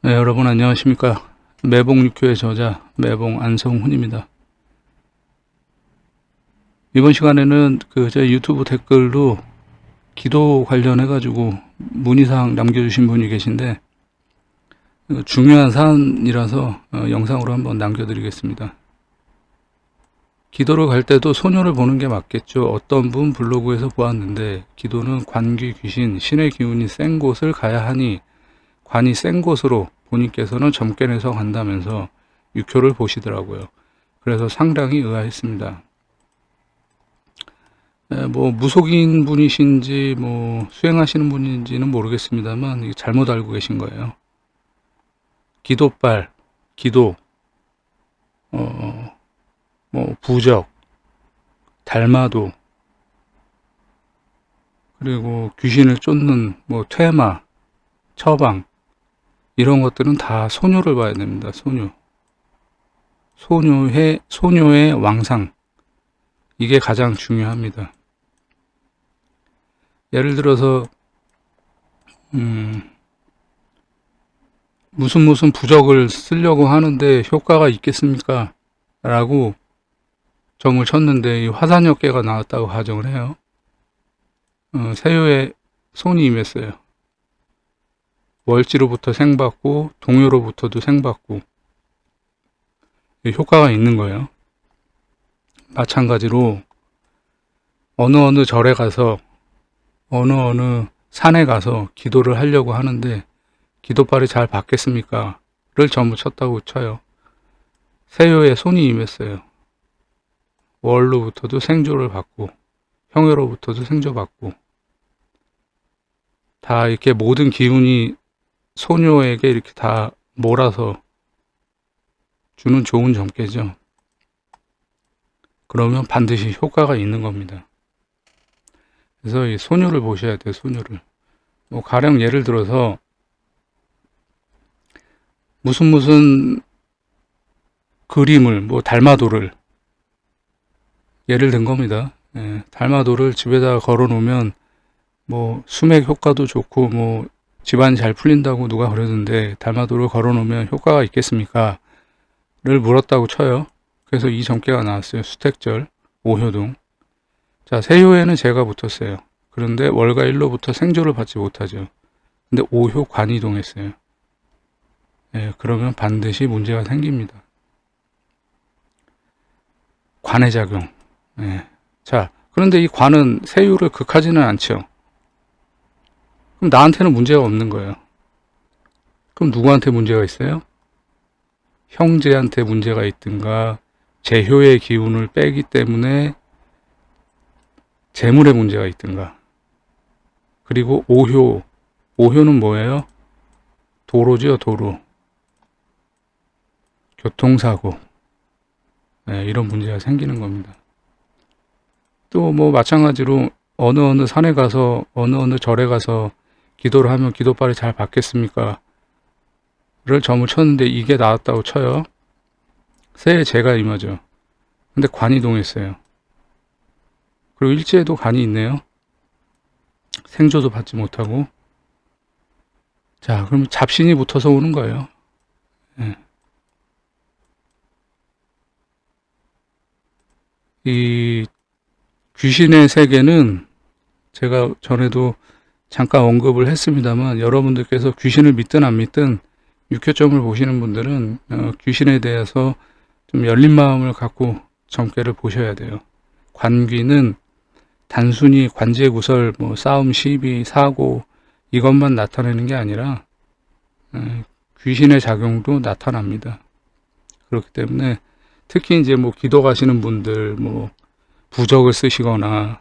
네, 여러분 안녕하십니까. 매봉육교의 저자 매봉 안성훈입니다. 이번 시간에는 제 유튜브 댓글로 기도 관련해 가지고 문의사항 남겨주신 분이 계신데 중요한 사안이라서 영상으로 한번 남겨드리겠습니다. 기도를 갈 때도 소녀를 보는 게 맞겠죠. 어떤 분 블로그에서 보았는데 기도는 관귀 귀신 신의 기운이 센 곳을 가야 하니 관이 센 곳으로 본인께서는 점괘 내서 간다면서 육효를 보시더라고요. 그래서 상당히 의아했습니다. 무속인 분이신지 수행하시는 분인지는 모르겠습니다만 잘못 알고 계신 거예요. 기도빨, 기도, 부적, 달마도, 그리고 귀신을 쫓는 퇴마, 처방, 이런 것들은 다 소녀를 봐야 됩니다. 소녀의 왕상. 이게 가장 중요합니다. 예를 들어서 무슨 부적을 쓰려고 하는데 효과가 있겠습니까? 라고 점을 쳤는데 이 화산역계가 나왔다고 가정을 해요. 세요에 손이 임했어요. 월지로부터 생받고 동요로부터도 생받고 효과가 있는 거예요. 마찬가지로 어느 절에 가서 어느 산에 가서 기도를 하려고 하는데 기도빨이 잘 받겠습니까? 를 점을 쳤다고 쳐요. 세요에 손이 임했어요. 월로부터도 생조를 받고 형요로부터도 생조받고 다 이렇게 모든 기운이 소녀에게 이렇게 다 몰아서 주는 좋은 점괘죠. 그러면 반드시 효과가 있는 겁니다. 그래서 이 소녀를 보셔야 돼요. 소녀를. 가령 예를 들어서 무슨 그림을 달마도를 예를 든 겁니다. 달마도를 집에다가 걸어 놓으면 수맥 효과도 좋고 집안이 잘 풀린다고 누가 그러던데 달마도를 걸어 놓으면 효과가 있겠습니까? 를 물었다고 쳐요. 그래서 이 점괘가 나왔어요. 수택절, 오효동. 자, 세효에는 제가 붙었어요. 그런데 월과 일로부터 생조를 받지 못하죠. 근데 오효 관이동했어요. 그러면 반드시 문제가 생깁니다. 관의 작용. 자, 그런데 이 관은 세유를 극하지는 않죠. 그럼 나한테는 문제가 없는 거예요. 그럼 누구한테 문제가 있어요? 형제한테 문제가 있든가 재효의 기운을 빼기 때문에 재물에 문제가 있든가. 그리고 오효는 뭐예요? 도로죠. 도로. 교통사고. 이런 문제가 생기는 겁니다. 또 마찬가지로 어느 산에 가서 어느 절에 가서 기도를 하면 기도빨이 잘 받겠습니까? 를 점을 쳤는데 이게 나왔다고 쳐요. 새에 재가 임하죠. 근데 관이 동했어요. 그리고 일지에도 관이 있네요. 생조도 받지 못하고. 자, 그럼 잡신이 붙어서 오는 거예요. 이 귀신의 세계는 제가 전에도 잠깐 언급을 했습니다만 여러분들께서 귀신을 믿든 안 믿든 육효점을 보시는 분들은 귀신에 대해서 좀 열린 마음을 갖고 점괘를 보셔야 돼요. 관귀는 단순히 관제구설, 싸움, 시비, 사고 이것만 나타내는 게 아니라 귀신의 작용도 나타납니다. 그렇기 때문에 특히 이제 기도 가시는 분들 부적을 쓰시거나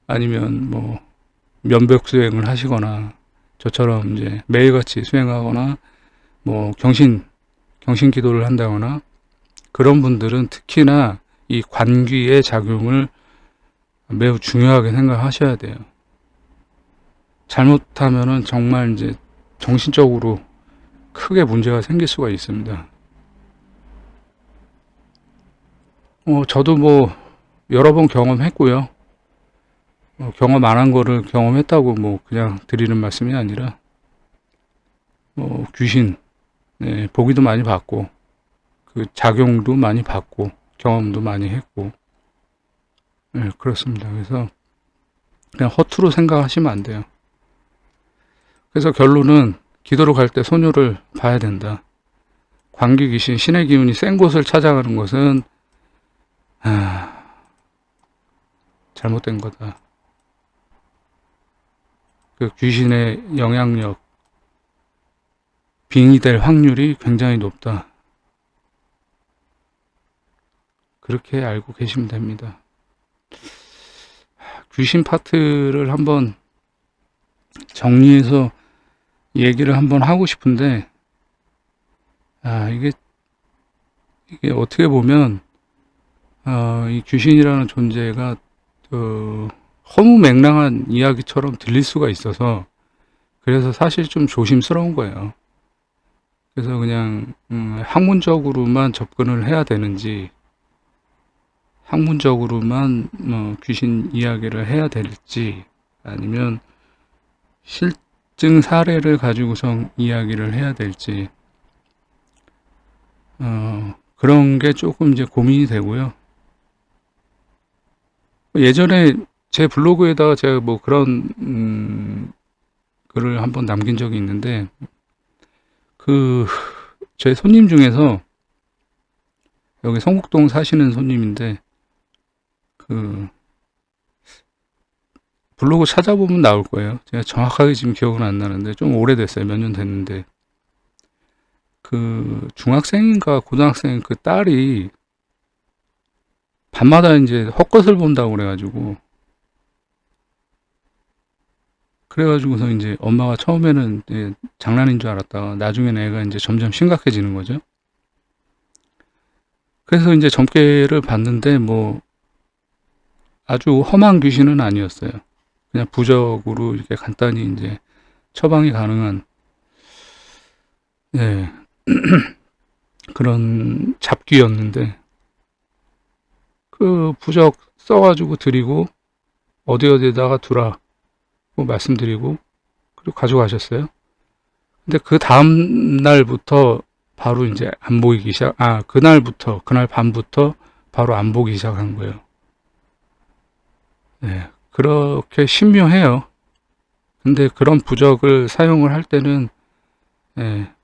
아니면 면벽 수행을 하시거나 저처럼 이제 매일같이 수행하거나 경신 기도를 한다거나 그런 분들은 특히나 이 관귀의 작용을 매우 중요하게 생각하셔야 돼요. 잘못하면은 정말 이제 정신적으로 크게 문제가 생길 수가 있습니다. 저도 여러 번 경험했고요. 경험 안 한 거를 경험했다고 그냥 드리는 말씀이 아니라 귀신, 보기도 많이 봤고, 그 작용도 많이 받고, 경험도 많이 했고, 그렇습니다. 그래서 그냥 허투루 생각하시면 안 돼요. 그래서 결론은 기도로 갈 때 소녀를 봐야 된다. 광기 귀신, 신의 기운이 센 곳을 찾아가는 것은 잘못된 거다. 그 귀신의 영향력, 빙의 될 확률이 굉장히 높다. 그렇게 알고 계시면 됩니다. 귀신 파트를 한번 정리해서 얘기를 한번 하고 싶은데, 이게 어떻게 보면, 이 귀신이라는 존재가, 허무맹랑한 이야기처럼 들릴 수가 있어서, 그래서 사실 좀 조심스러운 거예요. 그래서 그냥, 학문적으로만 접근을 해야 되는지, 학문적으로만 귀신 이야기를 해야 될지, 아니면 실증 사례를 가지고서 이야기를 해야 될지, 그런 게 조금 이제 고민이 되고요. 예전에 제 블로그에다가 제가 뭐 그런 글을 한번 남긴 적이 있는데, 제 손님 중에서 여기 성북동 사시는 손님인데, 블로그 찾아보면 나올 거예요. 제가 정확하게 지금 기억은 안 나는데 좀 오래됐어요. 몇 년 됐는데, 중학생인가 고등학생 그 딸이 밤마다 이제 헛것을 본다고 그래가지고서 이제 엄마가 처음에는 이제 장난인 줄 알았다가 나중에는 애가 이제 점점 심각해지는 거죠. 그래서 이제 점괘를 봤는데 뭐 아주 험한 귀신은 아니었어요. 그냥 부적으로 이렇게 간단히 이제 처방이 가능한, 그런 잡귀였는데, 그 부적 써가지고 드리고 어디에다가 두라고 말씀드리고 그리고 가져가셨어요. 근데 그 다음 날부터 바로 이제 안 보이기 그날 밤부터 바로 안 보기 시작한 거예요. 그렇게 신묘해요. 근데 그런 부적을 사용을 할 때는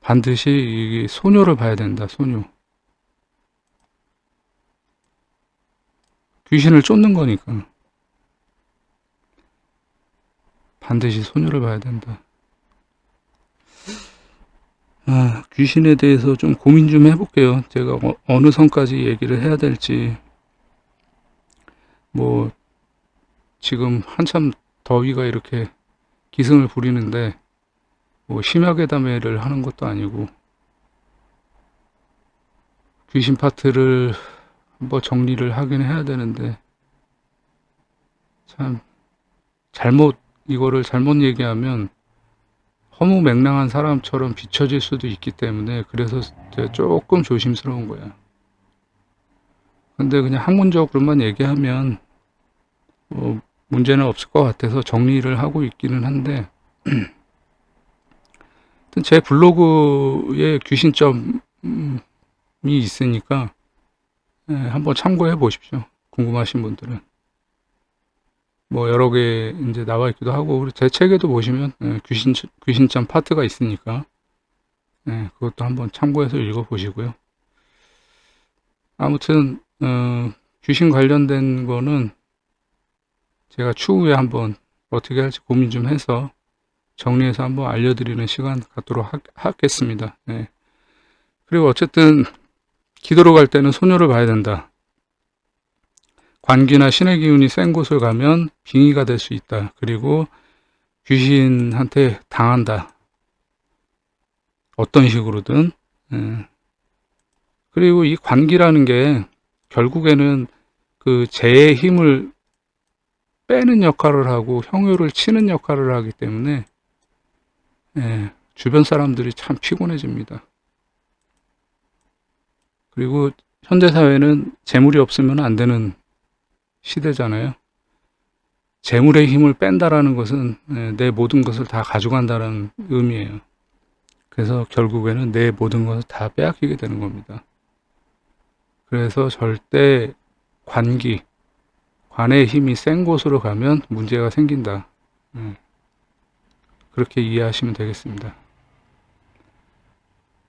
반드시 이 소녀를 봐야 된다. 소녀. 귀신을 쫓는 거니까 반드시 소녀를 봐야 된다. 귀신에 대해서 좀 고민 좀 해볼게요. 제가 어느 선까지 얘기를 해야 될지. 뭐 지금 한참 더위가 이렇게 기승을 부리는데 뭐 심야괴담회를 하는 것도 아니고 귀신 파트를 뭐 정리를 하긴 해야 되는데, 참 이거를 잘못 얘기하면 허무맹랑한 사람처럼 비춰질 수도 있기 때문에 그래서 조금 조심스러운 거야. 근데 그냥 학문적으로만 얘기하면 뭐 문제는 없을 것 같아서 정리를 하고 있기는 한데, 제 블로그에 귀신점이 있으니까 한번 참고해 보십시오. 궁금하신 분들은. 뭐 여러 개 이제 나와 있기도 하고, 제 책에도 보시면 귀신점 파트가 있으니까 그것도 한번 참고해서 읽어 보시고요. 아무튼 귀신 관련된 거는 제가 추후에 한번 어떻게 할지 고민 좀 해서 정리해서 한번 알려드리는 시간 갖도록 하겠습니다. 그리고 어쨌든 기도로 갈 때는 소녀를 봐야 된다. 관기나 신의 기운이 센 곳을 가면 빙의가 될 수 있다. 그리고 귀신한테 당한다. 어떤 식으로든. 그리고 이 관기라는 게 결국에는 그 재의 힘을 빼는 역할을 하고 형효를 치는 역할을 하기 때문에 주변 사람들이 참 피곤해집니다. 그리고 현대사회는 재물이 없으면 안 되는 시대잖아요. 재물의 힘을 뺀다라는 것은 내 모든 것을 다 가져간다는 의미예요. 그래서 결국에는 내 모든 것을 다 빼앗기게 되는 겁니다. 그래서 절대 관의 힘이 센 곳으로 가면 문제가 생긴다. 그렇게 이해하시면 되겠습니다.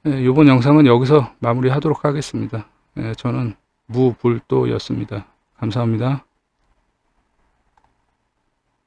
이번 영상은 여기서 마무리하도록 하겠습니다. 저는 무불도였습니다. 감사합니다.